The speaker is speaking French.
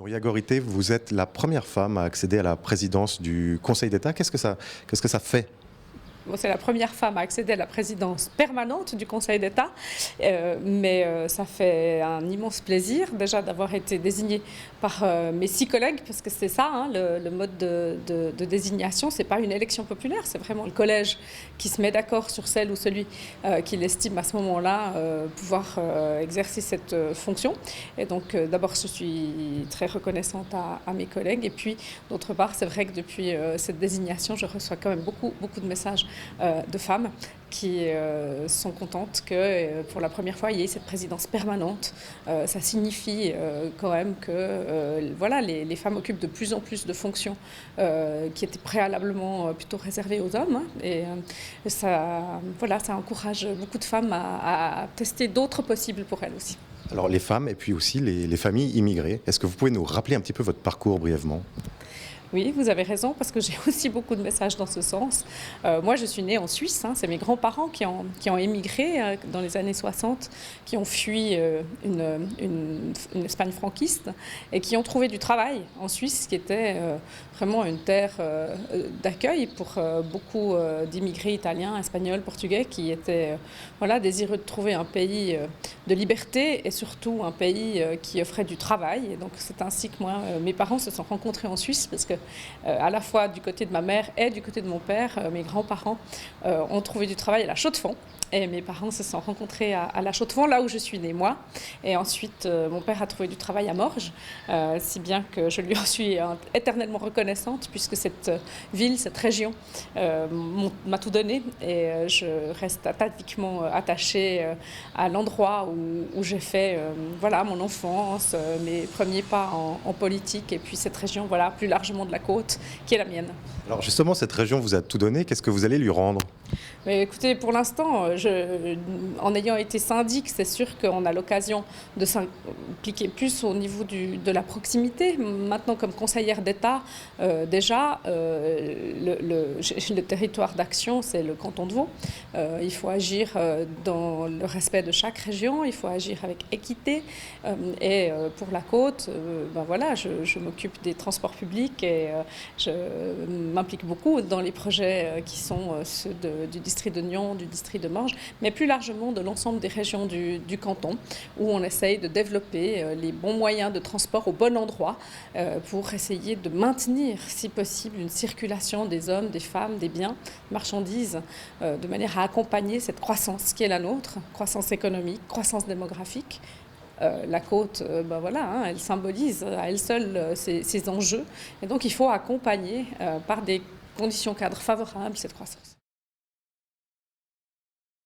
Nouria Gorité, vous êtes la première femme à accéder à la présidence du Conseil d'État. Qu'est-ce que ça fait? Bon, c'est la première femme à accéder à la présidence permanente du Conseil d'État, mais ça fait un immense plaisir déjà d'avoir été désignée par mes 6 collègues, parce que c'est ça, hein, le mode de désignation, c'est pas une élection populaire, c'est vraiment le collège qui se met d'accord sur celle ou celui qu'il estime à ce moment-là pouvoir exercer cette fonction. Et donc d'abord je suis très reconnaissante à mes collègues, et puis d'autre part c'est vrai que depuis cette désignation je reçois quand même beaucoup de messages de femmes qui sont contentes que pour la première fois il y ait cette présidence permanente. Ça signifie quand même que voilà, les femmes occupent de plus en plus de fonctions qui étaient préalablement plutôt réservées aux hommes, hein, et ça, voilà, ça encourage beaucoup de femmes à tester d'autres possibles pour elles aussi. Alors les femmes et puis aussi les familles immigrées. Est-ce que vous pouvez nous rappeler un petit peu votre parcours brièvement? Oui, vous avez raison, parce que j'ai aussi beaucoup de messages dans ce sens. Moi, je suis née en Suisse, hein, c'est mes grands-parents qui ont émigré dans les années 60, qui ont fui une Espagne franquiste et qui ont trouvé du travail en Suisse, qui était vraiment une terre d'accueil pour beaucoup d'immigrés italiens, espagnols, portugais, qui étaient voilà, désireux de trouver un pays de liberté et surtout un pays qui offrait du travail. Et donc c'est ainsi que moi, mes parents se sont rencontrés en Suisse, parce que à la fois du côté de ma mère et du côté de mon père, mes grands-parents ont trouvé du travail à la Chaux-de-Fonds. Et mes parents se sont rencontrés à la Chaux-de-Fonds, là où je suis née, moi. Et ensuite, mon père a trouvé du travail à Morges, si bien que je lui en suis éternellement reconnaissante, puisque cette ville, cette région m'a tout donné. Et je reste ataviquement attachée à l'endroit où j'ai fait voilà, mon enfance, mes premiers pas en politique, et puis cette région, voilà, plus largement de la côte, qui est la mienne. Alors justement, cette région vous a tout donné. Qu'est-ce que vous allez lui rendre? Mais écoutez, pour l'instant, en ayant été syndic, c'est sûr qu'on a l'occasion de s'impliquer plus au niveau de la proximité. Maintenant, comme conseillère d'État, déjà, le territoire d'action, c'est le canton de Vaud. Il faut agir dans le respect de chaque région, il faut agir avec équité. Et pour la côte, ben voilà, je m'occupe des transports publics et je m'implique beaucoup dans les projets qui sont ceux du district de Nyon, du district de Morges, mais plus largement de l'ensemble des régions du canton, où on essaye de développer les bons moyens de transport au bon endroit pour essayer de maintenir, si possible, une circulation des hommes, des femmes, des biens, marchandises, de manière à accompagner cette croissance qui est la nôtre, croissance économique, croissance démographique. La côte, ben voilà, hein, elle symbolise à elle seule ces enjeux, et donc il faut accompagner par des conditions cadres favorables cette croissance.